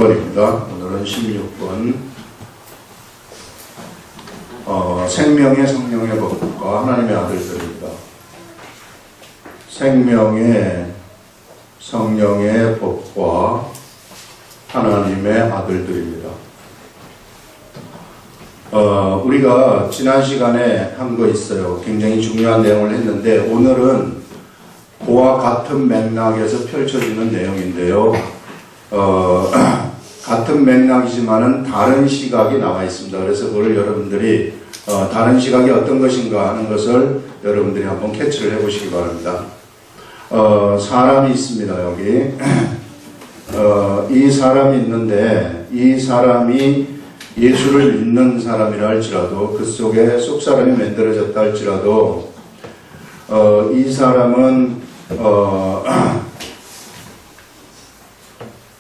16번입니다. 오늘은 16번. 생명의 성령의 법과 하나님의 아들들입니다. 생명의 성령의 법과 하나님의 아들들입니다. 우리가 지난 시간에 한 거 있어요. 굉장히 중요한 내용을 했는데 오늘은 그와 같은 맥락에서 펼쳐지는 내용인데요. 같은 맥락이지만은 다른 시각이 나와 있습니다. 그래서 그걸 여러분들이 다른 시각이 어떤 것인가 하는 것을 여러분들이 한번 캐치를 해보시기 바랍니다. 사람이 있습니다. 여기 이 사람이 있는데 이 사람이 예수를 믿는 사람이라 할지라도 그 속에 속사람이 만들어졌다 할지라도 이 사람은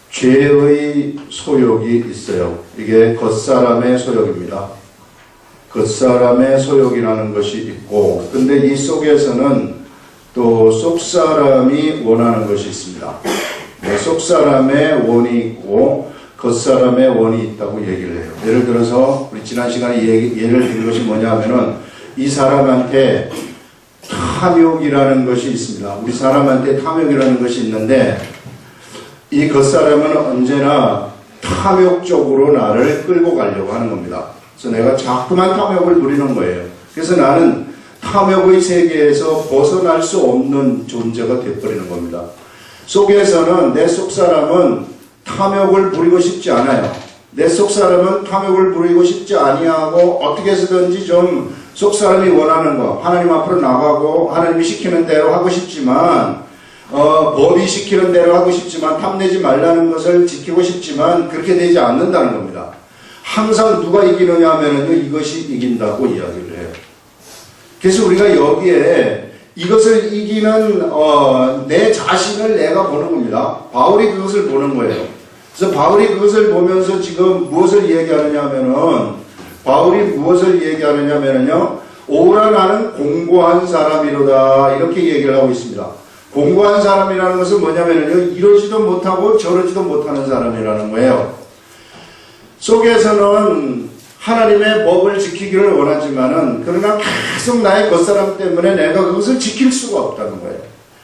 죄의 소욕이 있어요. 이게 겉사람의 소욕입니다. 겉사람의 소욕이라는 것이 있고, 근데 이 속에서는 또 속사람이 원하는 것이 있습니다. 속사람의 원이 있고 겉사람의 원이 있다고 얘기를 해요. 예를 들어서 우리 지난 시간에 예를 든 것이 뭐냐 하면은 이 사람한테 탐욕이라는 것이 있습니다. 우리 사람한테 탐욕이라는 것이 있는데 이 겉사람은 언제나 탐욕적으로 나를 끌고 가려고 하는 겁니다. 그래서 내가 자꾸만 탐욕을 누리는 거예요. 그래서 나는 탐욕의 세계에서 벗어날 수 없는 존재가 되어버리는 겁니다. 속에서는 내 속사람은 탐욕을 부리고 싶지 않아요. 내 속사람은 탐욕을 부리고 싶지 아니하고 어떻게 해서든지 좀 속사람이 원하는 거 하나님 앞으로 나가고 하나님이 시키는 대로 하고 싶지만 법이 시키는 대로 하고 싶지만 탐내지 말라는 것을 지키고 싶지만 그렇게 되지 않는다는 겁니다. 항상 누가 이기느냐 하면은 이것이 이긴다고 이야기를 해요. 그래서 우리가 여기에 이것을 이기는 내 자신을 내가 보는 겁니다. 바울이 그것을 보는 거예요. 그래서 바울이 그것을 보면서 지금 무엇을 얘기하느냐 하면은 바울이 무엇을 얘기하느냐 하면은요, 오라 나는 공고한 사람이로다 이렇게 얘기를 하고 있습니다. 공고한 사람이라는 것은 뭐냐면요, 이러지도 못하고 저러지도 못하는 사람이라는 거예요. 속에서는 하나님의 법을 지키기를 원하지만은 그러나 계속 나의 겉사람 때문에 내가 그것을 지킬 수가 없다는 거예요.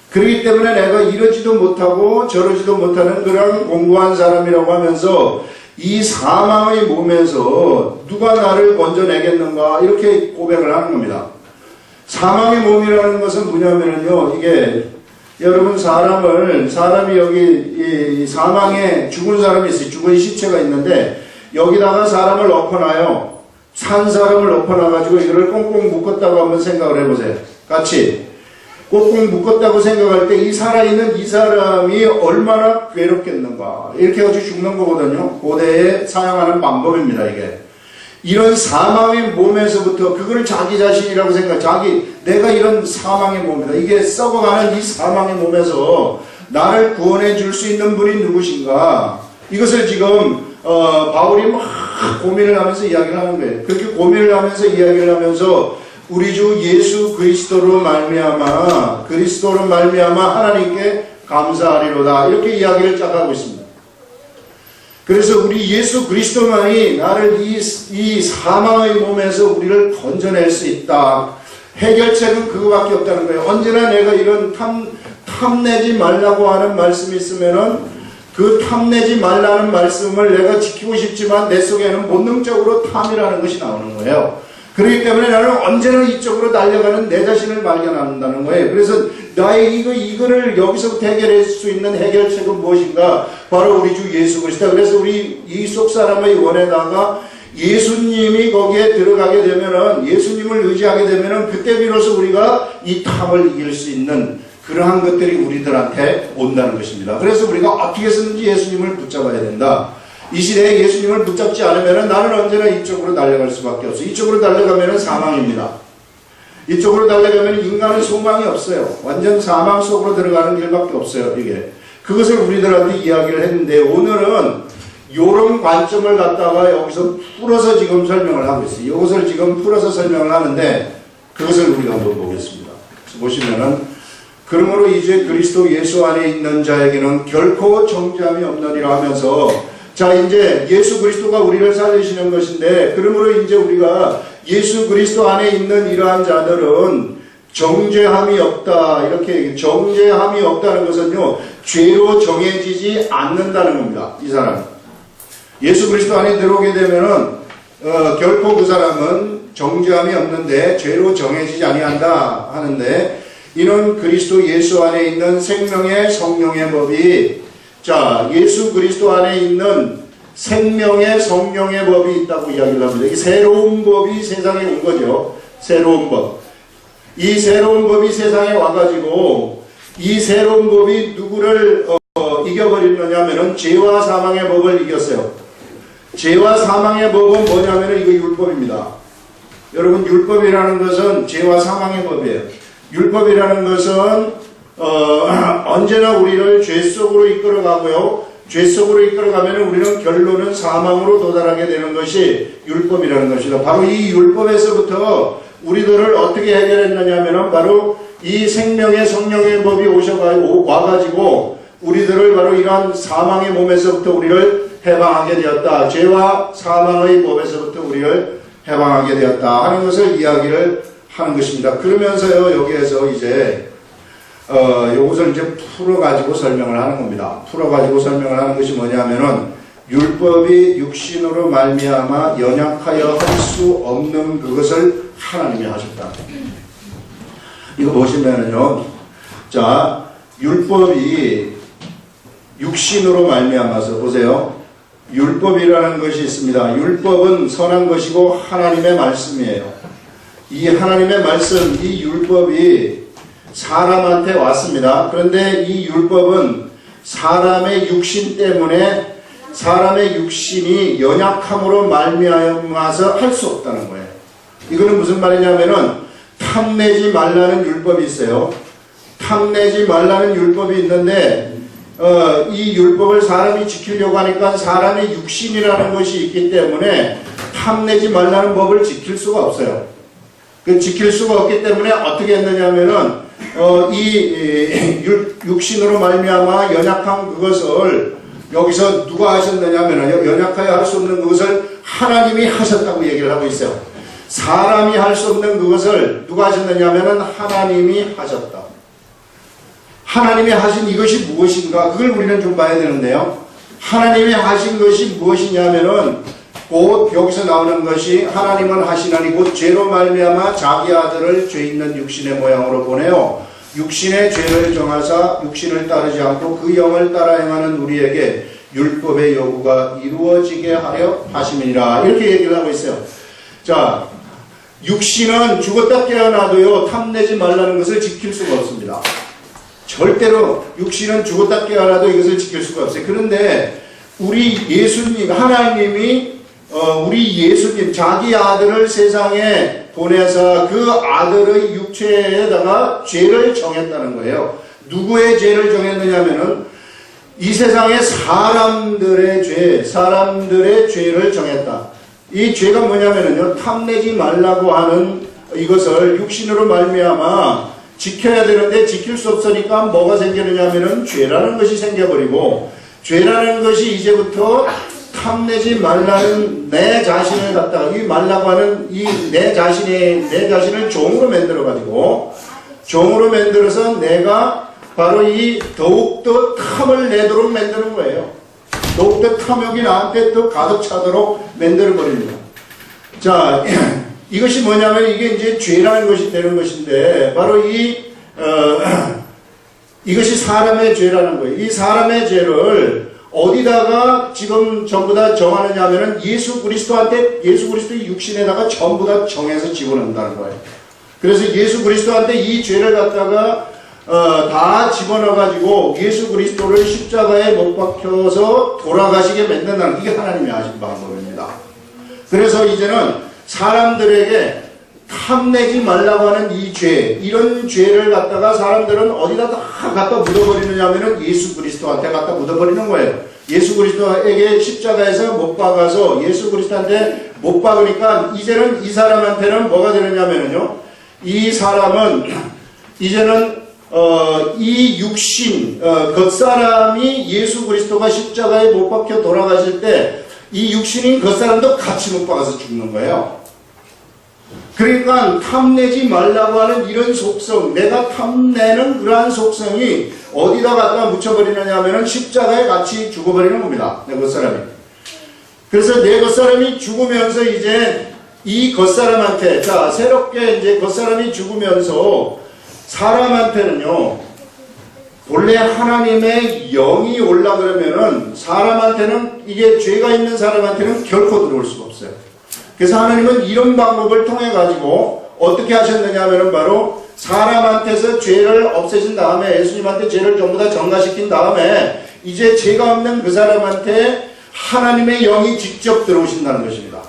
그렇기 때문에 내가 이러지도 못하고 저러지도 못하는 그런 공고한 사람이라고 하면서 이 사망의 몸에서 누가 나를 건져내겠는가 이렇게 고백을 하는 겁니다. 사망의 몸이라는 것은 뭐냐면요, 이게 여러분 사람이 여기 이 사망에 죽은 사람이 있어요. 죽은 시체가 있는데 여기다가 사람을 엎어놔요. 산 사람을 엎어놔가지고 이거를 꽁꽁 묶었다고 한번 생각을 해보세요. 같이 꽁꽁 묶었다고 생각할 때 이 살아있는 이 사람이 얼마나 괴롭겠는가 이렇게 해가지고 죽는 거거든요. 고대에 사용하는 방법입니다. 이게 이런 사망의 몸에서부터 그거를 자기 자신이라고 내가 이런 사망의 몸이다. 이게 썩어가는 이 사망의 몸에서 나를 구원해 줄 수 있는 분이 누구신가? 이것을 지금 바울이 막 고민을 하면서 이야기를 하는 거예요. 그렇게 고민을 하면서 이야기를 하면서 우리 주 예수 그리스도로 말미암아 하나님께 감사하리로다 이렇게 이야기를 쫙 하고 있습니다. 그래서 우리 예수 그리스도만이 나를 이 사망의 몸에서 우리를 건져낼 수 있다. 해결책은 그거밖에 없다는 거예요. 언제나 내가 이런 탐내지 말라고 하는 말씀이 있으면은 그 탐내지 말라는 말씀을 내가 지키고 싶지만 내 속에는 본능적으로 탐이라는 것이 나오는 거예요. 그렇기 때문에 나는 언제나 이쪽으로 달려가는 내 자신을 발견한다는 거예요. 그래서 나의 이거를 여기서부터 해결할 수 있는 해결책은 무엇인가? 바로 우리 주 예수 그리스도. 그래서 우리 이 속사람의 원에다가 예수님이 거기에 들어가게 되면은, 예수님을 의지하게 되면은 그때 비로소 우리가 이 탐을 이길 수 있는 그러한 것들이 우리들한테 온다는 것입니다. 그래서 우리가 어떻게 해서든지 예수님을 붙잡아야 된다. 이 시대에 예수님을 붙잡지 않으면 나는 언제나 이쪽으로 달려갈 수밖에 없어요. 이쪽으로 달려가면 사망입니다. 이쪽으로 달려가면 인간은 소망이 없어요. 완전 사망 속으로 들어가는 길밖에 없어요. 이게 그것을 우리들한테 이야기를 했는데 오늘은 이런 관점을 갖다가 여기서 풀어서 지금 설명을 하고 있어요. 이것을 지금 풀어서 설명을 하는데 그것을 우리가 한번 보겠습니다. 그래서 보시면은 그러므로 이제 그리스도 예수 안에 있는 자에게는 결코 정죄함이 없느니라 하면서 자, 이제 예수 그리스도가 우리를 살리시는 것인데, 그러므로 이제 우리가 예수 그리스도 안에 있는 이러한 자들은 정죄함이 없다. 이렇게 얘기해요. 정죄함이 없다는 것은요, 죄로 정해지지 않는다는 겁니다. 이 사람. 예수 그리스도 안에 들어오게 되면은, 결코 그 사람은 정죄함이 없는데 죄로 정해지지 아니한다 하는데, 이는 그리스도 예수 안에 있는 생명의 성령의 법이, 자, 예수 그리스도 안에 있는 생명의 성령의 법이 있다고 이야기를 합니다. 이 새로운 법이 세상에 온 거죠. 새로운 법. 이 새로운 법이 세상에 와가지고 이 새로운 법이 누구를 이겨버리느냐면은 죄와 사망의 법을 이겼어요. 죄와 사망의 법은 뭐냐면은 이거 율법입니다. 여러분, 율법이라는 것은 죄와 사망의 법이에요. 율법이라는 것은 언제나 우리를 죄 속으로 이끌어가고요. 죄 속으로 이끌어가면 우리는 결론은 사망으로 도달하게 되는 것이 율법이라는 것이다. 바로 이 율법에서부터 우리들을 어떻게 해결했느냐면 바로 이 생명의 성령의 법이 와가지고 우리들을 바로 이러한 사망의 몸에서부터 우리를 해방하게 되었다. 죄와 사망의 법에서부터 우리를 해방하게 되었다 하는 것을 이야기를 하는 것입니다. 그러면서요, 여기에서 이제 이것을 이제 풀어가지고 설명을 하는 겁니다. 풀어가지고 설명을 하는 것이 뭐냐면은 율법이 육신으로 말미암아 연약하여 할 수 없는 그것을 하나님이 하셨다. 이거 보시면은요, 자, 율법이 육신으로 말미암아서 보세요. 율법이라는 것이 있습니다. 율법은 선한 것이고 하나님의 말씀이에요. 이 하나님의 말씀, 이 율법이 사람한테 왔습니다. 그런데 이 율법은 사람의 육신 때문에 사람의 육신이 연약함으로 말미암아서 할 수 없다는 거예요. 이거는 무슨 말이냐면은 탐내지 말라는 율법이 있어요. 탐내지 말라는 율법이 있는데 이 율법을 사람이 지키려고 하니까 사람의 육신이라는 것이 있기 때문에 탐내지 말라는 법을 지킬 수가 없어요. 그 지킬 수가 없기 때문에 어떻게 했느냐면은 이 육신으로 말미암아 연약한 그것을 여기서 누가 하셨느냐면은 연약하여 할 수 없는 그것을 하나님이 하셨다고 얘기를 하고 있어요. 사람이 할 수 없는 그것을 누가 하셨느냐면은 하나님이 하셨다. 하나님이 하신 이것이 무엇인가? 그걸 우리는 좀 봐야 되는데요. 하나님이 하신 것이 무엇이냐면은 곧 여기서 나오는 것이 하나님은 하시나니 곧 죄로 말미암아 자기 아들을 죄 있는 육신의 모양으로 보내어 육신의 죄를 정하사 육신을 따르지 않고 그 영을 따라 행하는 우리에게 율법의 요구가 이루어지게 하려 하심이니라. 이렇게 얘기를 하고 있어요. 자, 육신은 죽었다 깨어나도요, 탐내지 말라는 것을 지킬 수가 없습니다. 절대로 육신은 죽었다 깨어나도 이것을 지킬 수가 없어요. 그런데 우리 예수님, 하나님이 우리 예수님, 자기 아들을 세상에 보내서 그 아들의 육체에다가 죄를 정했다는 거예요. 누구의 죄를 정했느냐면은 이 세상의 사람들의 죄를 정했다. 이 죄가 뭐냐면은요, 탐내지 말라고 하는 이것을 육신으로 말미암아 지켜야 되는데 지킬 수 없으니까 뭐가 생기느냐면은 죄라는 것이 생겨버리고, 죄라는 것이 이제부터 탐내지 말라는 내 자신을 갖다가 이 말라고 하는 이 내 자신을 종으로 만들어가지고 종으로 만들어서 내가 바로 이 더욱더 탐을 내도록 만드는 거예요. 더욱더 탐욕이 나한테 더 가득 차도록 만들어버립니다. 자, 이것이 뭐냐면 이게 이제 죄라는 것이 되는 것인데 바로 이것이 사람의 죄라는 거예요. 이 사람의 죄를 어디다가 지금 전부 다 정하느냐 하면은 예수 그리스도한테, 예수 그리스도의 육신에다가 전부 다 정해서 집어넣는다는 거예요. 그래서 예수 그리스도한테 이 죄를 갖다가 다 집어넣어가지고 예수 그리스도를 십자가에 못 박혀서 돌아가시게 만든다는, 이게 하나님이 하신 방법입니다. 그래서 이제는 사람들에게 탐내지 말라고 하는 이 죄, 이런 죄를 갖다가 사람들은 어디다 다 갖다 묻어버리느냐 하면은 예수 그리스도한테 갖다 묻어버리는 거예요. 예수 그리스도에게 십자가에서 못 박아서 예수 그리스도한테 못 박으니까 이제는 이 사람한테는 뭐가 되느냐 하면은요, 이 사람은 이제는 이 육신, 겉사람이 예수 그리스도가 십자가에 못 박혀 돌아가실 때 이 육신인 겉사람도 같이 못 박아서 죽는 거예요. 그러니까 탐내지 말라고 하는 이런 속성, 내가 탐내는 그러한 속성이 어디다 갖다 묻혀버리느냐 하면은 십자가에 같이 죽어버리는 겁니다. 내 겉사람이. 그래서 내 겉사람이 죽으면서 이제 이 겉사람한테, 자, 새롭게 이제 겉사람이 죽으면서 사람한테는요, 본래 하나님의 영이 올라 그러면은 사람한테는, 이게 죄가 있는 사람한테는 결코 들어올 수가 없어요. 그래서 하나님은 이런 방법을 통해 가지고 어떻게 하셨느냐 하면은 바로 사람한테서 죄를 없애신 다음에 예수님한테 죄를 전부 다 전가시킨 다음에 이제 죄가 없는 그 사람한테 하나님의 영이 직접 들어오신다는 것입니다.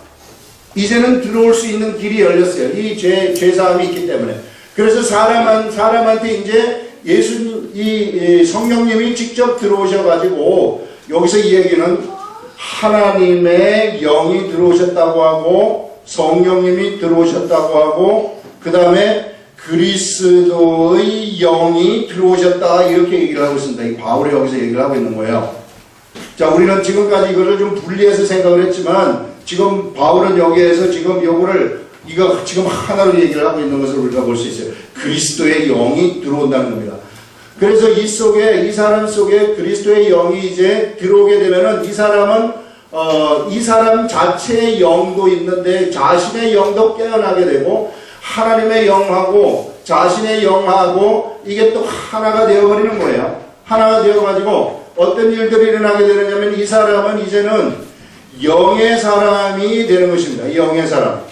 이제는 들어올 수 있는 길이 열렸어요. 이 죄사함이 있기 때문에. 그래서 사람한테 이제 이 성령님이 직접 들어오셔가지고 여기서 이 얘기는 하나님의 영이 들어오셨다고 하고 성령님이 들어오셨다고 하고 그 다음에 그리스도의 영이 들어오셨다 이렇게 얘기를 하고 있습니다. 이 바울이 여기서 얘기를 하고 있는 거예요. 자, 우리는 지금까지 이거를 좀 분리해서 생각을 했지만 지금 바울은 여기에서 지금 이거 지금 하나로 얘기를 하고 있는 것을 우리가 볼 수 있어요. 그리스도의 영이 들어온다는 겁니다. 그래서 이 사람 속에 그리스도의 영이 이제 들어오게 되면은 이 사람은 이 사람 자체의 영도 있는데 자신의 영도 깨어나게 되고 하나님의 영하고 자신의 영하고 이게 또 하나가 되어버리는 거예요. 하나가 되어가지고 어떤 일들이 일어나게 되느냐면 이 사람은 이제는 영의 사람이 되는 것입니다. 이 영의 사람.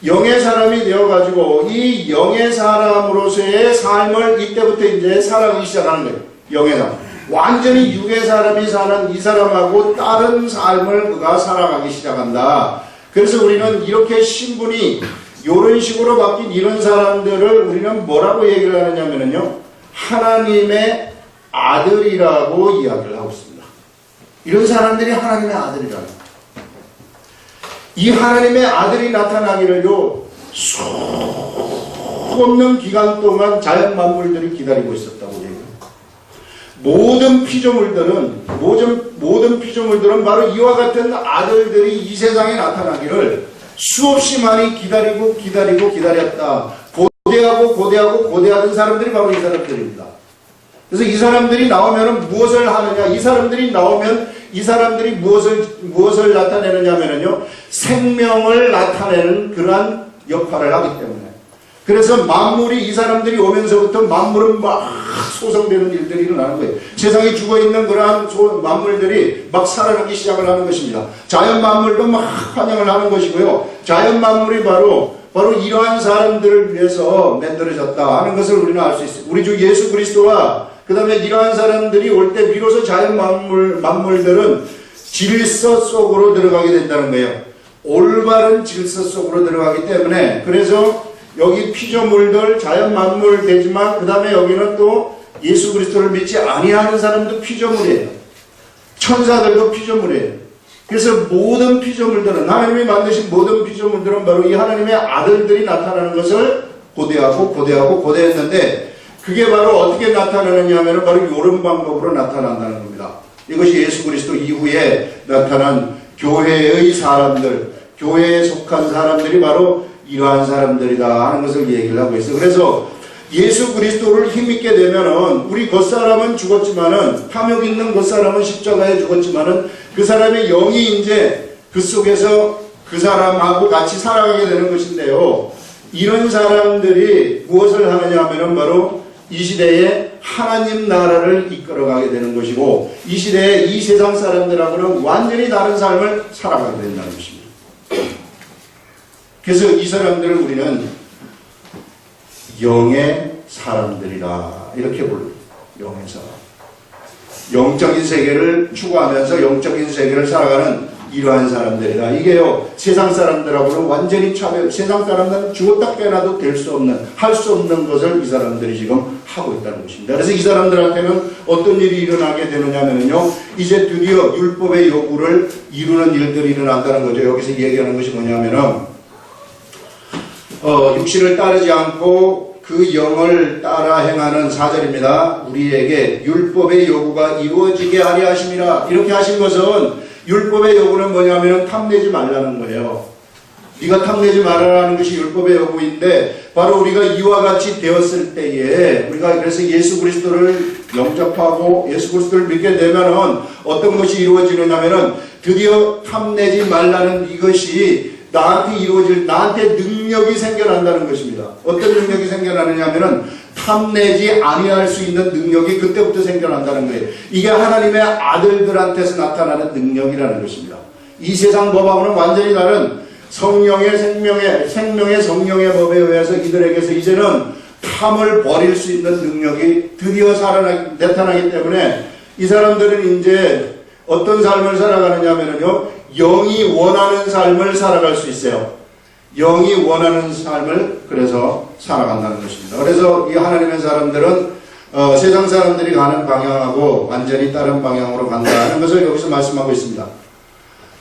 영의 사람이 되어가지고 이 영의 사람으로서의 삶을 이때부터 이제 살아가기 시작하는 거예요. 영의 사람. 완전히 육의 사람이 사는 이 사람하고 다른 삶을 그가 살아가기 시작한다. 그래서 우리는 이렇게 신분이 이런 식으로 바뀐 이런 사람들을 우리는 뭐라고 얘기를 하느냐면요. 하나님의 아들이라고 이야기를 하고 있습니다. 이런 사람들이 하나님의 아들이라는 거예요. 이 하나님의 아들이 나타나기를요, 수 없는 기간 동안 자연 만물들이 기다리고 있었다고 얘기해요. 모든 피조물들은 바로 이와 같은 아들들이 이 세상에 나타나기를 수없이 많이 기다렸다. 고대하던 사람들이 바로 이 사람들입니다. 그래서 이 사람들이 나오면 무엇을 하느냐? 이 사람들이 나오면 이 사람들이 무엇을 나타내느냐 하면요, 생명을 나타내는 그러한 역할을 하기 때문에. 그래서 만물이 이 사람들이 오면서부터 만물은 막 소성되는 일들이 일어나는 거예요. 세상에 죽어있는 그러한 만물들이 막 살아나기 시작을 하는 것입니다. 자연 만물도 막 환영을 하는 것이고요. 자연 만물이 바로 이러한 사람들을 위해서 만들어졌다 하는 것을 우리는 알 수 있어요. 우리 주 예수 그리스도와 그 다음에 이러한 사람들이 올 때 비로소 자연 만물들은 질서 속으로 들어가게 된다는 거예요. 올바른 질서 속으로 들어가기 때문에, 그래서 여기 피조물들, 자연 만물 되지만 그 다음에 여기는 또 예수 그리스도를 믿지 아니하는 사람도 피조물이에요. 천사들도 피조물이에요. 그래서 모든 피조물들은, 하나님이 만드신 모든 피조물들은 바로 이 하나님의 아들들이 나타나는 것을 고대했는데, 그게 바로 어떻게 나타나느냐 하면 바로 이런 방법으로 나타난다는 겁니다. 이것이 예수 그리스도 이후에 나타난 교회의 사람들, 교회에 속한 사람들이 바로 이러한 사람들이다 하는 것을 얘기를 하고 있어요. 그래서 예수 그리스도를 힘입게 되면은 우리 겉사람은 죽었지만은, 탐욕 있는 겉사람은 십자가에 죽었지만은 그 사람의 영이 이제 그 속에서 그 사람하고 같이 살아가게 되는 것인데요. 이런 사람들이 무엇을 하느냐 하면은 바로 이 시대에 하나님 나라를 이끌어가게 되는 것이고, 이 시대에 이 세상 사람들하고는 완전히 다른 삶을 살아가게 된다는 것입니다. 그래서 이 사람들을 우리는 영의 사람들이라 이렇게 불러요. 영의 사람. 영적인 세계를 추구하면서 영적인 세계를 살아가는 이러한 사람들이다. 이게요, 세상 사람들하고는 완전히 세상 사람들은 죽었다 깨어나도 될 수 없는, 할 수 없는 것을 이 사람들이 지금 하고 있다는 것입니다. 그래서 이 사람들한테는 어떤 일이 일어나게 되느냐면요, 이제 드디어 율법의 요구를 이루는 일들이 일어난다는 거죠. 여기서 얘기하는 것이 뭐냐면은, 육신을 따르지 않고 그 영을 따라 행하는 4절입니다. 우리에게 율법의 요구가 이루어지게 하려 하심이라. 이렇게 하신 것은 율법의 요구는 뭐냐면 탐내지 말라는 거예요. 네가 탐내지 말아라는 것이 율법의 요구인데 바로 우리가 이와 같이 되었을 때에 우리가 그래서 예수 그리스도를 영접하고 예수 그리스도를 믿게 되면은 어떤 것이 이루어지느냐면은 드디어 탐내지 말라는 이것이 나한테 이루어질, 나한테 능력이 생겨난다는 것입니다. 어떤 능력이 생겨나느냐면은 탐내지 아니할 수 있는 능력이 그때부터 생겨난다는 거예요. 이게 하나님의 아들들한테서 나타나는 능력이라는 것입니다. 이 세상 법하고는 완전히 다른 성령의 생명의 성령의 법에 의해서 이들에게서 이제는 탐을 버릴 수 있는 능력이 드디어 나타나기 때문에 이 사람들은 이제 어떤 삶을 살아가느냐면요, 영이 원하는 삶을 살아갈 수 있어요. 영이 원하는 삶을 그래서 살아간다는 것입니다. 그래서 이 하나님의 사람들은 세상 사람들이 가는 방향하고 완전히 다른 방향으로 간다는 것을 여기서 말씀하고 있습니다.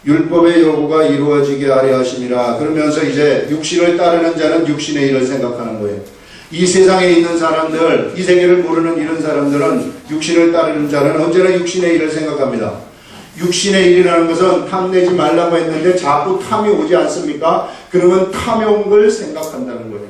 율법의 요구가 이루어지게 하려 하심이라. 그러면서 이제 육신을 따르는 자는 육신의 일을 생각하는 거예요. 이 세상에 있는 사람들, 이 세계를 모르는 이런 사람들은 육신을 따르는 자는 언제나 육신의 일을 생각합니다. 육신의 일이라는 것은 탐내지 말라고 했는데 자꾸 탐이 오지 않습니까? 그러면 탐욕을 생각한다는 거예요.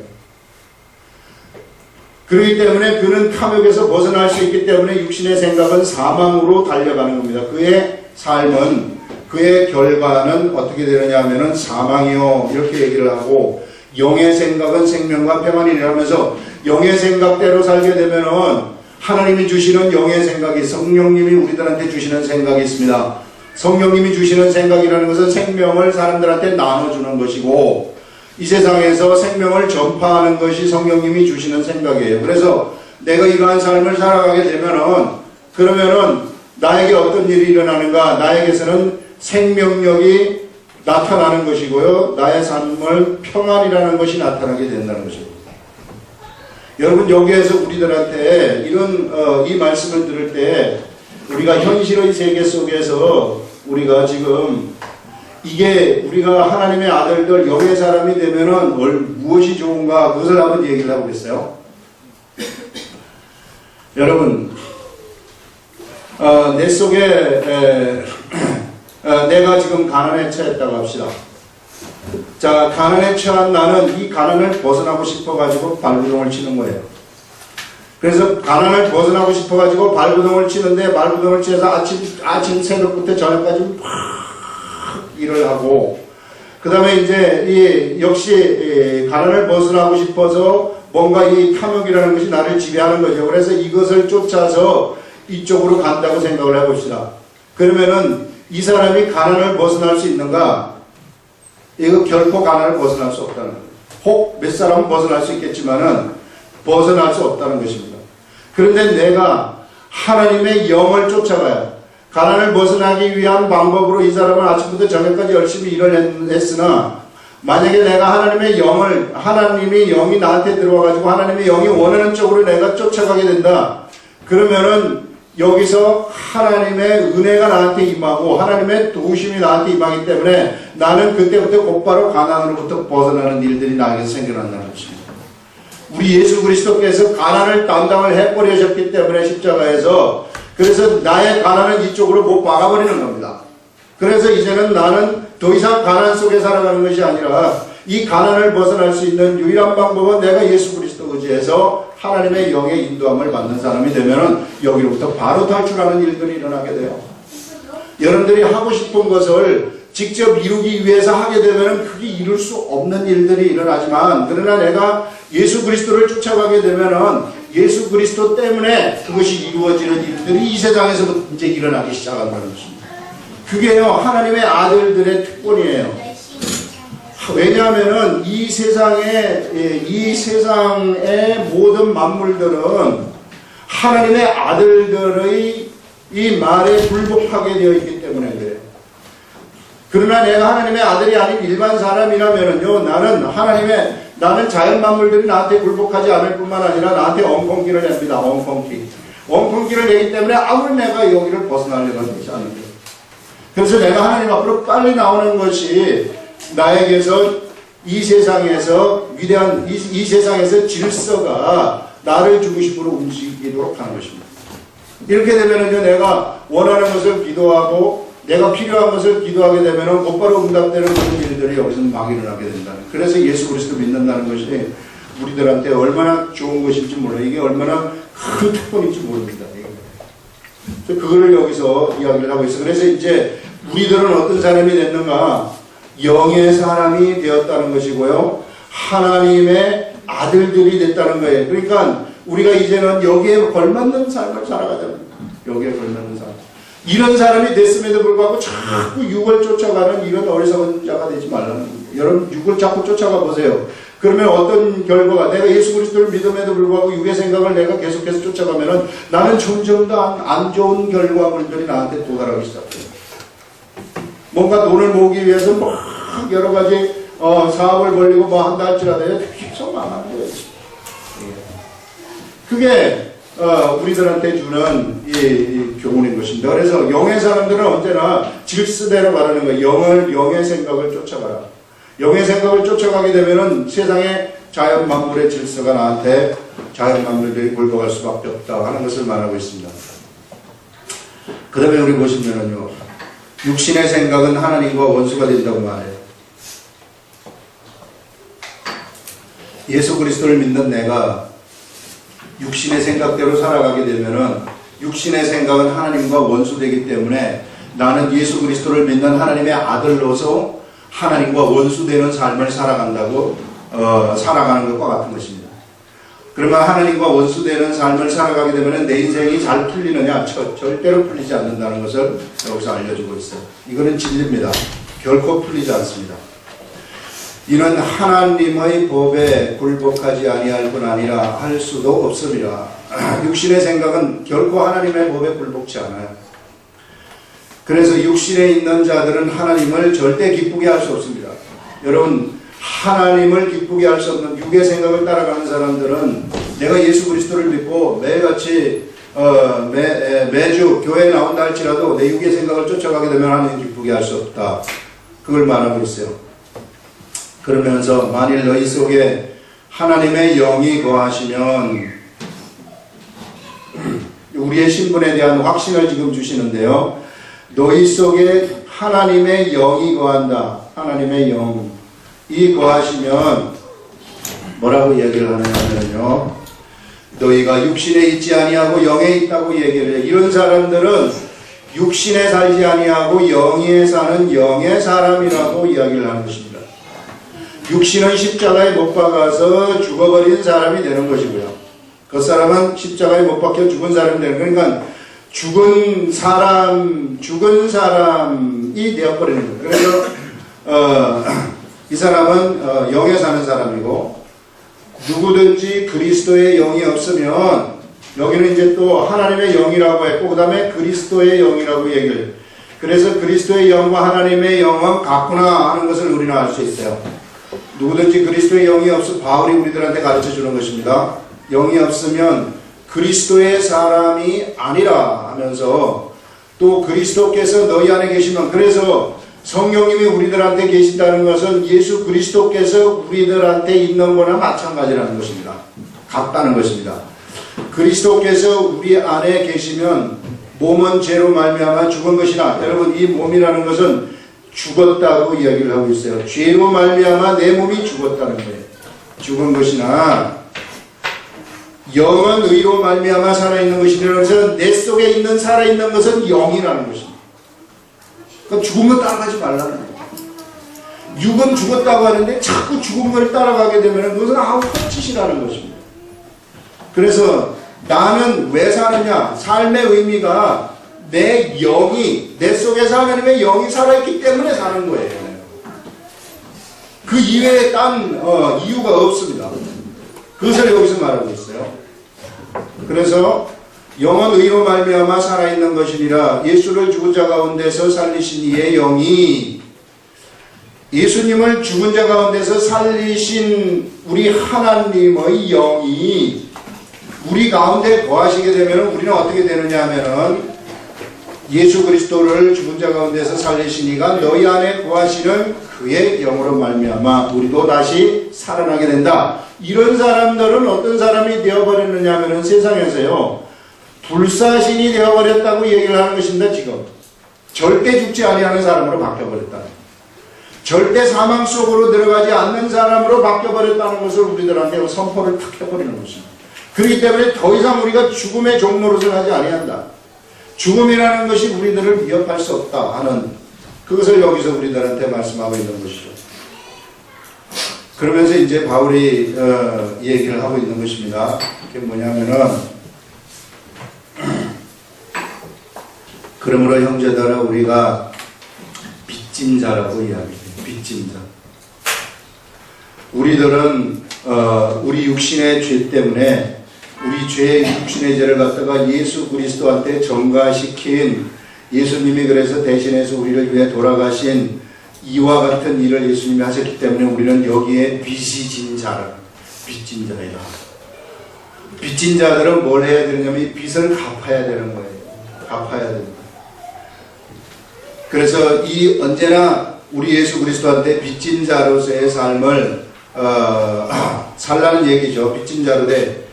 그렇기 때문에 그는 탐욕에서 벗어날 수 있기 때문에 육신의 생각은 사망으로 달려가는 겁니다. 그의 삶은, 그의 결과는 어떻게 되느냐 하면은 사망이요, 이렇게 얘기를 하고, 영의 생각은 생명과 평안이라 하면서 영의 생각대로 살게 되면은 하나님이 주시는 영의 생각이, 성령님이 우리들한테 주시는 생각이 있습니다. 성령님이 주시는 생각이라는 것은 생명을 사람들한테 나눠주는 것이고 이 세상에서 생명을 전파하는 것이 성령님이 주시는 생각이에요. 그래서 내가 이러한 삶을 살아가게 되면은 그러면은 나에게 어떤 일이 일어나는가? 나에게서는 생명력이 나타나는 것이고요. 나의 삶을 평안이라는 것이 나타나게 된다는 것입니다. 여러분, 여기에서 우리들한테 이런 이 말씀을 들을 때 우리가 현실의 세계 속에서 우리가 지금 이게 우리가 하나님의 아들들 영의 사람이 되면은 무엇이 좋은가, 그것을 한번 얘기를 해보겠어요. 여러분, 내 속에 내가 지금 가난에 처했다고 합시다. 자, 가난에 처한 나는 이 가난을 벗어나고 싶어가지고 발부동을 치는 거예요. 그래서 가난을 벗어나고 싶어가지고 발부동을 치는데 발부동을 치면서 아침 새벽부터 저녁까지 막 일을 하고 그 다음에 이제 역시 가난을 벗어나고 싶어서 뭔가 이 탐욕이라는 것이 나를 지배하는 거죠. 그래서 이것을 쫓아서 이쪽으로 간다고 생각을 해봅시다. 그러면은 이 사람이 가난을 벗어날 수 있는가? 이거 결코 가난을 벗어날 수 없다는 거예요. 혹 몇 사람은 벗어날 수 있겠지만은 벗어날 수 없다는 것입니다. 그런데 내가 하나님의 영을 쫓아가야 가난을 벗어나기 위한 방법으로 이 사람은 아침부터 저녁까지 열심히 일을 했으나 만약에 내가 하나님이 영이 나한테 들어와가지고 하나님의 영이 원하는 쪽으로 내가 쫓아가게 된다. 그러면은 여기서 하나님의 은혜가 나한테 임하고 하나님의 도우심이 나한테 임하기 때문에 나는 그때부터 곧바로 가난으로부터 벗어나는 일들이 나에게서 생겨난다는 것입니다. 우리 예수 그리스도께서 가난을 담당을 해버리셨기 때문에 십자가에서 그래서 나의 가난은 이쪽으로 못 박아버리는 겁니다. 그래서 이제는 나는 더 이상 가난 속에 살아가는 것이 아니라 이 가난을 벗어날 수 있는 유일한 방법은 내가 예수 그리스도 의지해서 하나님의 영의 인도함을 받는 사람이 되면은 여기로부터 바로 탈출하는 일들이 일어나게 돼요. 여러분들이 하고 싶은 것을 직접 이루기 위해서 하게 되면은 그게 이룰 수 없는 일들이 일어나지만 그러나 내가 예수 그리스도를 쫓아가게 되면은 예수 그리스도 때문에 그것이 이루어지는 일들이 이 세상에서부터 이제 일어나기 시작한다는 것입니다. 그게요, 하나님의 아들들의 특권이에요. 왜냐하면은 이 세상의 모든 만물들은 하나님의 아들들의 이 말에 굴복하게 되어 있기 때문에 그래요. 그러나 내가 하나님의 아들이 아닌 일반 사람이라면은요, 나는 자연 만물들이 나한테 굴복하지 않을 뿐만 아니라 나한테 엉겅기를 냅니다. 엉겅기를 내기 때문에 아무리 내가 여기를 벗어나려고 하지 않는 거예요. 그래서 내가 하나님 앞으로 빨리 나오는 것이 나에게서 이 세상에서 위대한 이 세상에서 질서가 나를 중심으로 움직이도록 하는 것입니다. 이렇게 되면은요, 내가 원하는 것을 기도하고 내가 필요한 것을 기도하게 되면은 곧바로 응답되는 그런 일들이 여기서 막 일어나게 된다는. 그래서 예수 그리스도 믿는다는 것이 우리들한테 얼마나 좋은 것인지 몰라요. 이게 얼마나 큰 특권인지 모릅니다. 그래서 그거를 여기서 이야기를 하고 있어요. 그래서 이제 우리들은 어떤 사람이 됐는가? 영의 사람이 되었다는 것이고요. 하나님의 아들들이 됐다는 거예요. 그러니까 우리가 이제는 여기에 걸맞는 삶을 살아가야 됩니다. 여기에 걸맞는 삶. 이런 사람이 됐음에도 불구하고 자꾸 육을 쫓아가는 이런 어리석은 자가 되지 말라는 겁니다. 여러분 육을 자꾸 쫓아가 보세요. 그러면 어떤 결과가, 내가 예수 그리스도를 믿음에도 불구하고 육의 생각을 내가 계속해서 쫓아가면은 나는 점점 더 안 좋은 결과물들이 나한테 도달하기 시작해요. 뭔가 돈을 모으기 위해서 막 여러 가지 사업을 벌리고 뭐 한다 할지라도 계속 망하는 거예요. 그게 우리들한테 주는 이 교훈인 것입니다. 그래서 영의 사람들은 언제나 질서대로 가라는 거예요. 영의 생각을 쫓아가라. 영의 생각을 쫓아가게 되면은 세상의 자연 만물의 질서가 나한테 자연 만물들이 굴복할 수밖에 없다 하는 것을 말하고 있습니다. 그 다음에 우리 보시면은요, 육신의 생각은 하나님과 원수가 된다고 말해요. 예수 그리스도를 믿는 내가 육신의 생각대로 살아가게 되면은 육신의 생각은 하나님과 원수되기 때문에 나는 예수 그리스도를 믿는 하나님의 아들로서 하나님과 원수되는 삶을 살아간다고 살아가는 것과 같은 것입니다. 그러면 하나님과 원수되는 삶을 살아가게 되면 내 인생이 잘 풀리느냐? 절대로 풀리지 않는다는 것을 여기서 알려주고 있어요. 이거는 진리입니다. 결코 풀리지 않습니다. 이는 하나님의 법에 굴복하지 아니할 뿐 아니라 할 수도 없음이라. 육신의 생각은 결코 하나님의 법에 굴복치 않아요. 그래서 육신에 있는 자들은 하나님을 절대 기쁘게 할 수 없습니다. 여러분, 하나님을 기쁘게 할 수 없는 육의 생각을 따라가는 사람들은 내가 예수 그리스도를 믿고 매일같이 매주 교회에 나온다 할지라도 내 육의 생각을 쫓아가게 되면 하나님 기쁘게 할 수 없다. 그걸 말하고 있어요. 그러면서 만일 너희 속에 하나님의 영이 거하시면, 우리의 신분에 대한 확신을 지금 주시는데요. 너희 속에 하나님의 영이 거한다. 하나님의 영이 거하시면 뭐라고 얘기를 하느냐면요, 너희가 육신에 있지 아니하고 영에 있다고 얘기를 해요. 이런 사람들은 육신에 살지 아니하고 영에 사는 영의 사람이라고 이야기를 하는 것입니다. 육신은 십자가에 못 박아서 죽어버린 사람이 되는 것이고요. 그 사람은 십자가에 못 박혀 죽은 사람이 되는 거예요. 그러니까 죽은 사람이 되어버리는 거예요. 그래서 이 사람은 영에 사는 사람이고, 누구든지 그리스도의 영이 없으면, 여기는 이제 또 하나님의 영이라고 했고 그 다음에 그리스도의 영이라고 얘기를, 그래서 그리스도의 영과 하나님의 영은 같구나 하는 것을 우리는 알 수 있어요. 누구든지 그리스도의 영이 없어, 바울이 우리들한테 가르쳐 주는 것입니다. 영이 없으면 그리스도의 사람이 아니라 하면서, 또 그리스도께서 너희 안에 계시면, 그래서 성령님이 우리들한테 계신다는 것은 예수 그리스도께서 우리들한테 있는 거나 마찬가지라는 것입니다. 같다는 것입니다. 그리스도께서 우리 안에 계시면 몸은 죄로 말미암아 죽은 것이나, 여러분 이 몸이라는 것은 죽었다고 이야기를 하고 있어요. 죄로 말미암아 내 몸이 죽었다는 거예요. 죽은 것이나 영은 의로 말미암아 살아있는 것이라. 그래서 내 속에 있는 살아있는 것은 영이라는 것입니다. 그러니까 죽은 거 따라가지 말라는 거예요. 육은 죽었다고 하는데 자꾸 죽은 걸 따라가게 되면 그것은 아무 헛짓이라는 것입니다. 그래서 나는 왜 사느냐? 삶의 의미가 내 영이, 내 속에서 하나님의 영이 살아있기 때문에 사는 거예요. 그 이외에 딴 이유가 없습니다. 그것을 여기서 말하고 있어요. 그래서 영은 의로 말미암아 살아있는 것이니라. 예수를 죽은 자 가운데서 살리신 이의 영이, 예수님을 죽은 자 가운데서 살리신 우리 하나님의 영이 우리 가운데 거하시게 되면 우리는 어떻게 되느냐 하면은 예수 그리스도를 죽은 자 가운데서 살리시니가 너희 안에 구하시는 그의 영으로 말미암아 우리도 다시 살아나게 된다. 이런 사람들은 어떤 사람이 되어버렸느냐 하면 세상에서요 불사신이 되어버렸다고 얘기를 하는 것입니다. 지금 절대 죽지 아니하는 사람으로 바뀌어버렸다. 절대 사망 속으로 들어가지 않는 사람으로 바뀌어버렸다는 것을 우리들한테 선포를 탁 해버리는 것입니다. 그렇기 때문에 더 이상 우리가 죽음의 종노릇을 하지 아니한다. 죽음이라는 것이 우리들을 위협할 수 없다 하는 그것을 여기서 우리들한테 말씀하고 있는 것이죠. 그러면서 이제 바울이 얘기를 하고 있는 것입니다. 그게 뭐냐면은 그러므로 형제들아 우리가 빚진 자라고 이야기해요. 빚진 자. 우리들은 우리 육신의 죄 때문에 우리 죄의 육신의 죄를 갖다가 예수 그리스도한테 전가시킨 예수님이 그래서 대신해서 우리를 위해 돌아가신 이와 같은 일을 예수님이 하셨기 때문에 우리는 여기에 빚이 진 자라. 빚진 자이다. 빚진 자들은 뭘 해야 되느냐면 이 빚을 갚아야 되는 거예요. 갚아야 됩니다. 그래서 이 언제나 우리 예수 그리스도한테 빚진 자로서의 삶을 살라는 얘기죠. 빚진 자로 돼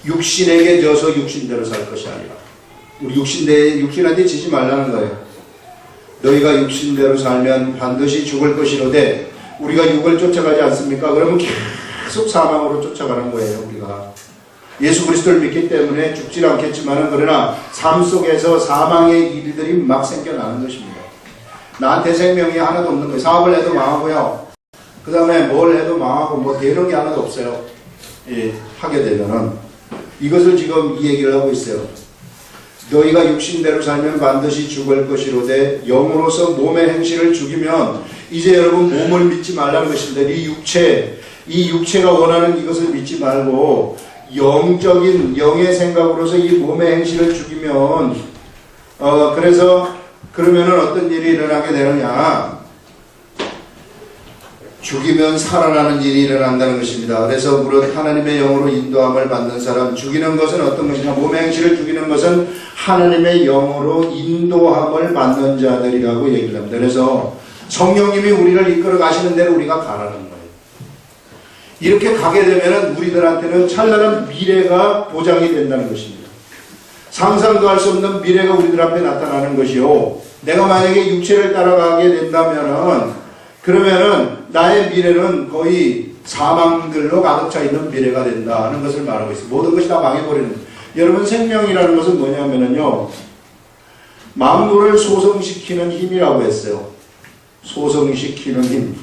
육신에게 져서 육신대로 살 것이 아니라 우리 육신한테 지지 말라는 거예요. 너희가 육신대로 살면 반드시 죽을 것이로되 우리가 육을 쫓아가지 않습니까? 그러면 계속 사망으로 쫓아가는 거예요. 우리가 예수 그리스도를 믿기 때문에 죽지 않겠지만 그러나 삶 속에서 사망의 일들이 막 생겨나는 것입니다. 나한테 생명이 하나도 없는 거예요. 사업을 해도 망하고요. 그 다음에 뭘 해도 망하고 뭐 되는 게 하나도 없어요. 예, 하게 되면은 이것을 지금 이 얘기를 하고 있어요. 너희가 육신대로 살면 반드시 죽을 것이로되 영으로서 몸의 행실을 죽이면 이제 여러분 몸을 믿지 말라는 것입니다. 이 육체가 원하는 이것을 믿지 말고 영적인 영의 생각으로서 이 몸의 행실을 죽이면 그러면은 어떤 일이 일어나게 되느냐? 죽이면 살아나는 일이 일어난다는 것입니다. 그래서 무릇 하나님의 영으로 인도함을 받는 사람, 죽이는 것은 어떤 것이냐? 몸의 행실을 죽이는 것은 하나님의 영으로 인도함을 받는 자들이라고 얘기를 합니다. 그래서 성령님이 우리를 이끌어 가시는 대로 우리가 가라는 거예요. 이렇게 가게 되면 우리들한테는 찬란한 미래가 보장이 된다는 것입니다. 상상도 할 수 없는 미래가 우리들 앞에 나타나는 것이요. 내가 만약에 육체를 따라가게 된다면은 그러면은 나의 미래는 거의 사망들로 가득 차 있는 미래가 된다는 것을 말하고 있습니다. 모든 것이 다 망해버리는. 여러분 생명이라는 것은 뭐냐면은요. 만물을 소성시키는 힘이라고 했어요. 소성시키는 힘.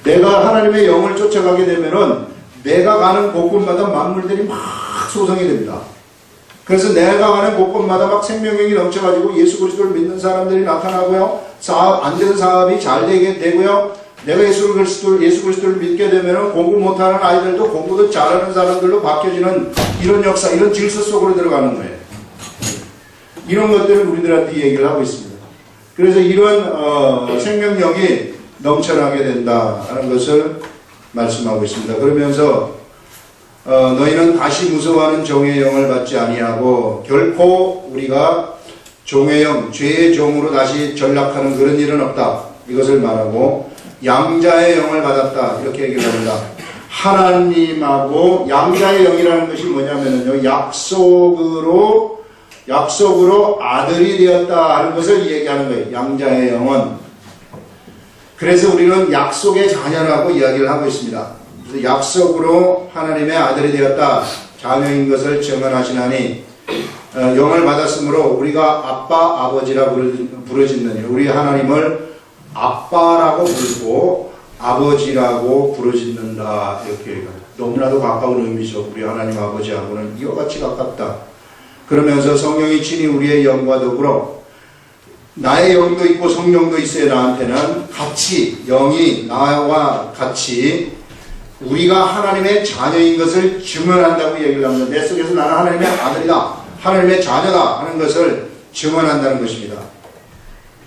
내가 하나님의 영을 쫓아가게 되면은 내가 가는 곳곳마다 만물들이 막 소성이 됩니다. 그래서 내가 가는 곳곳마다 막 생명력이 넘쳐가지고 예수 그리스도를 믿는 사람들이 나타나고요. 안 되는 사업이 잘 되게 되고요. 내가 예수 그리스도를 믿게 되면 공부 못하는 아이들도 공부도 잘하는 사람들로 바뀌어지는 이런 역사, 이런 질서 속으로 들어가는 거예요. 이런 것들을 우리들한테 얘기를 하고 있습니다. 그래서 이런 생명력이 넘쳐나게 된다는 것을 말씀하고 있습니다. 그러면서 너희는 다시 무서워하는 종의 영을 받지 아니하고 결코 우리가 종의 영, 죄의 종으로 다시 전락하는 그런 일은 없다. 이것을 말하고 양자의 영을 받았다. 이렇게 얘기를 합니다. 하나님하고 양자의 영이라는 것이 뭐냐면요. 약속으로 아들이 되었다 하는 것을 얘기하는 거예요. 양자의 영은. 그래서 우리는 약속의 자녀라고 이야기를 하고 있습니다. 그래서 약속으로 하나님의 아들이 되었다. 자녀인 것을 증언하시나니 영을 받았으므로 우리가 아빠, 아버지라 부르짖느니 우리 하나님을 아빠라고 부르고 아버지라고 부르짖는다. 이렇게 너무나도 가까운 의미죠. 우리 하나님 아버지하고는 이와 같이 가깝다. 그러면서 성령이 친히 우리의 영과 더불어 나의 영도 있고 성령도 있어요. 나한테는 같이 영이 나와 같이 우리가 하나님의 자녀인 것을 증언한다고 얘기를 합니다. 내 속에서 나는 하나님의 아들이다, 하나님의 자녀다 하는 것을 증언한다는 것입니다.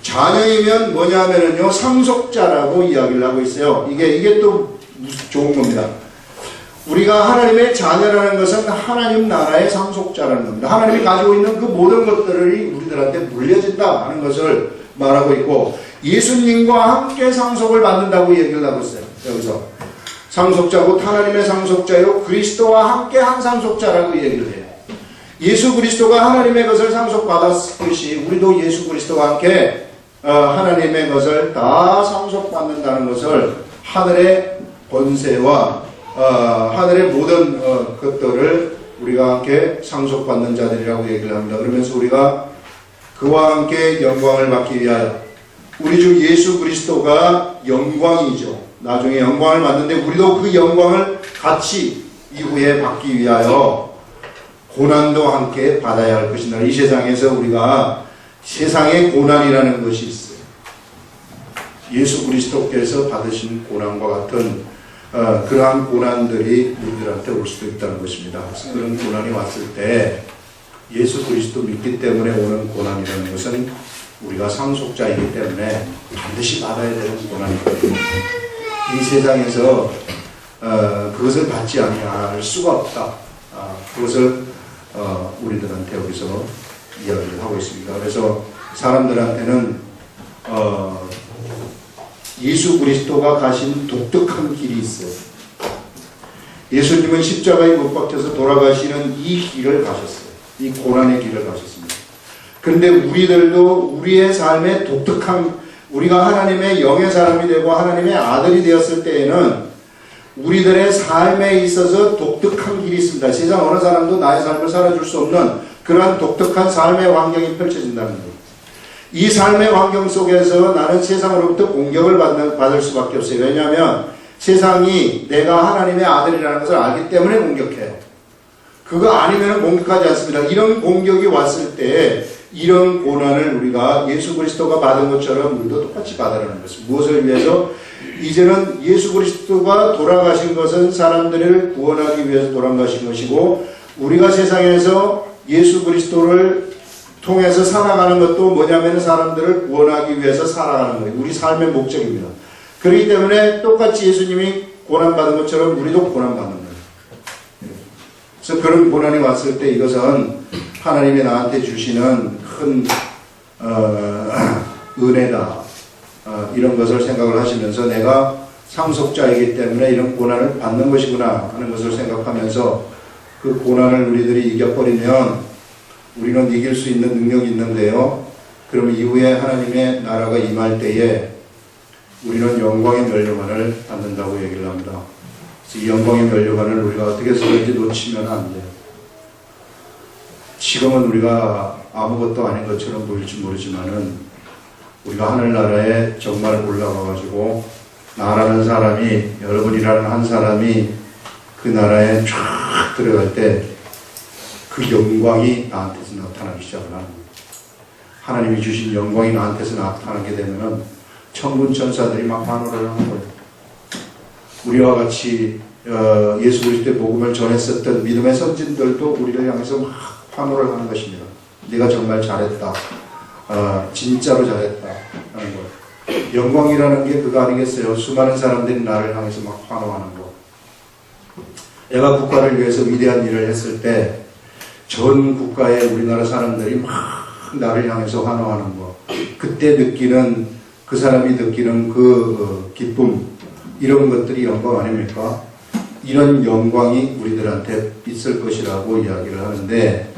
자녀이면 뭐냐면요, 상속자라고 이야기를 하고 있어요. 이게 또 좋은 겁니다. 우리가 하나님의 자녀라는 것은 하나님 나라의 상속자라는 겁니다. 하나님이 가지고 있는 그 모든 것들이 우리들한테 물려진다 하는 것을 말하고 있고, 예수님과 함께 상속을 받는다고 얘기를 하고 있어요. 여기서 상속자고 하나님의 상속자요 그리스도와 함께 한 상속자라고 얘기를 해요. 예수 그리스도가 하나님의 것을 상속받았듯이 우리도 예수 그리스도와 함께 하나님의 것을 다 상속받는다는 것을, 하늘의 권세와 하늘의 모든 것들을 우리가 함께 상속받는 자들이라고 얘기를 합니다. 그러면서 우리가 그와 함께 영광을 받기 위하여, 우리 주 예수 그리스도가 영광이죠. 나중에 영광을 받는데 우리도 그 영광을 같이 이후에 받기 위하여 고난도 함께 받아야 할 것이다. 이 세상에서 우리가 세상의 고난이라는 것이 있어요. 예수 그리스도께서 받으신 고난과 같은 그러한 고난들이 우리들한테 올 수도 있다는 것입니다. 그래서 그런 고난이 왔을 때 예수 그리스도 믿기 때문에 오는 고난이라는 것은 우리가 상속자이기 때문에 반드시 받아야 되는 고난이거든요. 이 세상에서 그것을 받지 아니할 수가 없다. 그것을 우리들한테 여기서 이야기를 하고 있습니다. 그래서 사람들한테는 예수 그리스도가 가신 독특한 길이 있어요. 예수님은 십자가에 못 박혀서 돌아가시는 이 길을 가셨어요. 이 고난의 길을 가셨습니다. 그런데 우리들도 우리의 삶에 독특한, 우리가 하나님의 영의 사람이 되고 하나님의 아들이 되었을 때에는 우리들의 삶에 있어서 독특한 길이 있습니다. 세상 어느 사람도 나의 삶을 살아줄 수 없는 그러한 독특한 삶의 환경이 펼쳐진다는 거예요. 이 삶의 환경 속에서 나는 세상으로부터 공격을 받을 수밖에 없어요. 왜냐하면 세상이 내가 하나님의 아들이라는 것을 알기 때문에 공격해요. 그거 아니면 공격하지 않습니다. 이런 공격이 왔을 때 이런 고난을 우리가 예수 그리스도가 받은 것처럼 우리도 똑같이 받으라는 것입니다. 무엇을 위해서? 이제는 예수 그리스도가 돌아가신 것은 사람들을 구원하기 위해서 돌아가신 것이고, 우리가 세상에서 예수 그리스도를 통해서 살아가는 것도 뭐냐면 사람들을 구원하기 위해서 살아가는 거예요. 우리 삶의 목적입니다. 그렇기 때문에 똑같이 예수님이 고난받은 것처럼 우리도 고난받는 거예요. 그래서 그런 고난이 왔을 때 이것은 하나님이 나한테 주시는 큰 은혜다, 이런 것을 생각을 하시면서 내가 상속자이기 때문에 이런 고난을 받는 것이구나 하는 것을 생각하면서 그 고난을 우리들이 이겨버리면 우리는 이길 수 있는 능력이 있는데요. 그러면 이후에 하나님의 나라가 임할 때에 우리는 영광의 면류관을 받는다고 얘기를 합니다. 그래서 이 영광의 면류관을 우리가 어떻게 해서든지 놓치면 안 돼요. 지금은 우리가 아무것도 아닌 것처럼 보일지 모르지만은 우리가 하늘나라에 정말 올라가가지고 나라는 사람이, 여러분이라는 한 사람이 그 나라에 쫙 들어갈 때 그 영광이 나한테서 나타나기 시작을 하는 거예요. 하나님이 주신 영광이 나한테서 나타나게 되면은 천군 천사들이 막 환호를 하는 거예요. 우리와 같이 예수 그리스도의 복음을 전했었던 믿음의 선진들도 우리를 향해서 막 환호를 하는 것입니다. 네가 정말 잘했다. 진짜로 잘했다. 하는 거. 영광이라는 게 그거 아니겠어요? 수많은 사람들이 나를 향해서 막 환호하는 거. 내가 국가를 위해서 위대한 일을 했을 때 전 국가의 우리나라 사람들이 막 나를 향해서 환호하는 거. 그때 느끼는, 그 사람이 느끼는 그 기쁨, 이런 것들이 영광 아닙니까? 이런 영광이 우리들한테 있을 것이라고 이야기를 하는데,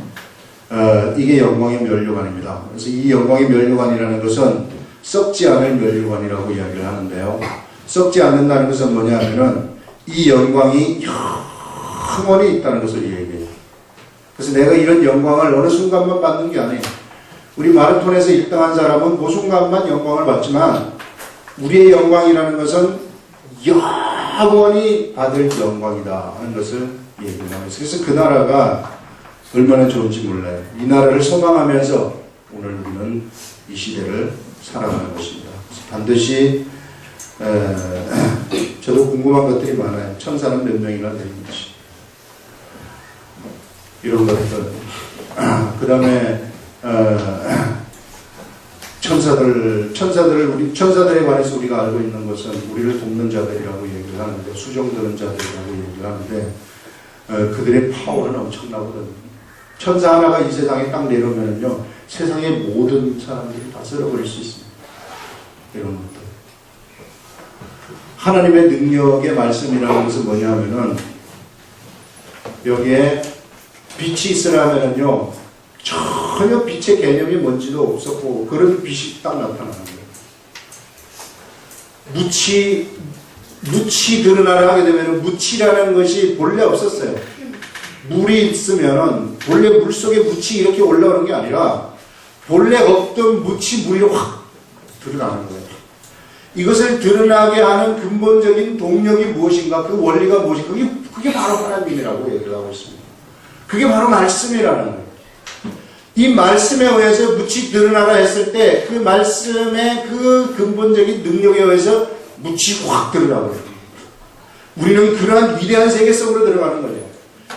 이게 영광의 면류관입니다. 그래서 이 영광의 면류관이라는 것은 썩지 않을 면류관이라고 이야기를 하는데요. 썩지 않는다는 것은 뭐냐면은 이 영광이 영원히 있다는 것을 얘기해요. 그래서 내가 이런 영광을 어느 순간만 받는 게 아니에요. 우리 마라톤에서 1등한 사람은 그 순간만 영광을 받지만 우리의 영광이라는 것은 영원히 받을 영광이다 하는 것을 얘기합니다. 그래서 그 나라가 얼마나 좋은지 몰라요. 이 나라를 소망하면서 오늘 우리는 이 시대를 살아가는 것입니다. 반드시 저도 궁금한 것들이 많아요. 천사는 몇 명이나 되는지 이런 것들. 그 다음에 천사들에 관해서 우리가 알고 있는 것은 우리를 돕는 자들이라고 얘기를 하는데, 수종드는 자들이라고 얘기를 하는데, 그들의 파워는 엄청나거든요. 천사 하나가 이 세상에 딱 내려오면요, 세상의 모든 사람들이 다 쓸어버릴 수 있습니다. 이런 것들. 하나님의 능력의 말씀이라는 것은 뭐냐면은, 여기에 빛이 있으라면은요, 전혀 빛의 개념이 뭔지도 없었고, 그런 빛이 딱 나타나는 거예요. 묻이 드러나라 하게 되면, 묻이라는 것이 본래 없었어요. 물이 있으면은, 본래 물 속에 묻이 이렇게 올라오는 게 아니라, 본래 없던 묻이 물이 확 드러나는 거예요. 이것을 드러나게 하는 근본적인 동력이 무엇인가, 그 원리가 무엇인가, 그게 바로 하나님이라고 얘기를 하고 있습니다. 그게 바로 말씀이라는 거예요. 이 말씀에 의해서 묻이 드러나라 했을 때 그 말씀의 그 근본적인 능력에 의해서 묻이 확 드러나거든요. 우리는 그러한 위대한 세계 속으로 들어가는 거죠.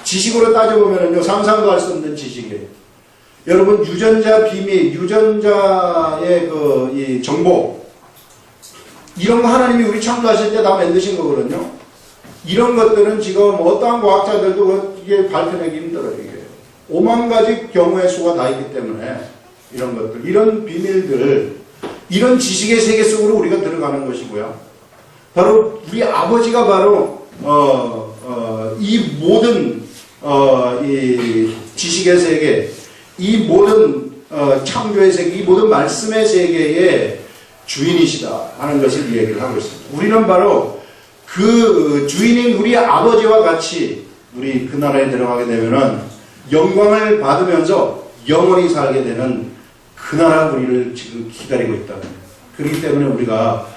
지식으로 따져보면요, 상상도 할 수 없는 지식이에요. 여러분, 유전자 비밀, 유전자의 이 정보, 이런 거 하나님이 우리 창조하실 때 다 만드신 거거든요. 이런 것들은 지금 어떠한 과학자들도 이게 밝혀내기 힘들어요. 이게 5만 가지 경우의 수가 다 있기 때문에 이런 것들, 이런 비밀들, 이런 지식의 세계 속으로 우리가 들어가는 것이고요. 바로 우리 아버지가 바로 이 모든 이 지식의 세계, 이 모든 창조의 세계, 이 모든 말씀의 세계의 주인이시다 하는 것을 얘기를 하고 있습니다. 우리는 바로 그 주인인 우리 아버지와 같이 우리 그 나라에 들어가게 되면은 영광을 받으면서 영원히 살게 되는 그 나라 우리를 지금 기다리고 있다는 거예요. 그렇기 때문에 우리가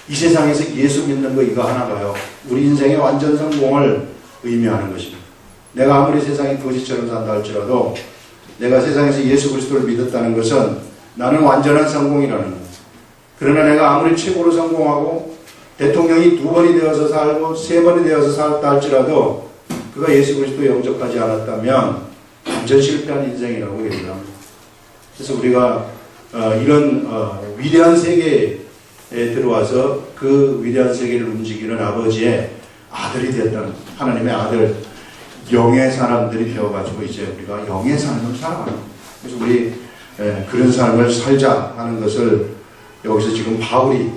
이 세상에서 예수 믿는 거 이거 하나가요, 우리 인생의 완전 성공을 의미하는 것입니다. 내가 아무리 세상이 거지처럼 산다 할지라도 내가 세상에서 예수 그리스도를 믿었다는 것은 나는 완전한 성공이라는 거예요. 그러나 내가 아무리 최고로 성공하고 대통령이 2번이 되어서 살고 3번이 되어서 살았다 할지라도 그가 예수 그리스도에 영접하지 않았다면 완전 실패한 인생이라고 얘기를 합니다. 그래서 우리가 이런 위대한 세계에 들어와서 그 위대한 세계를 움직이는 아버지의 아들이 되었다는, 하나님의 아들, 영의 사람들이 되어가지고 이제 우리가 영의 삶을 살아가는 거예요. 그래서 우리 그런 삶을 살자 하는 것을 여기서 지금 바울이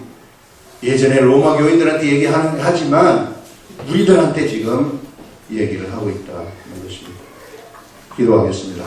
예전에 로마 교인들한테 얘기하지만 우리들한테 지금 얘기를 하고 있다는 것입니다. 기도하겠습니다.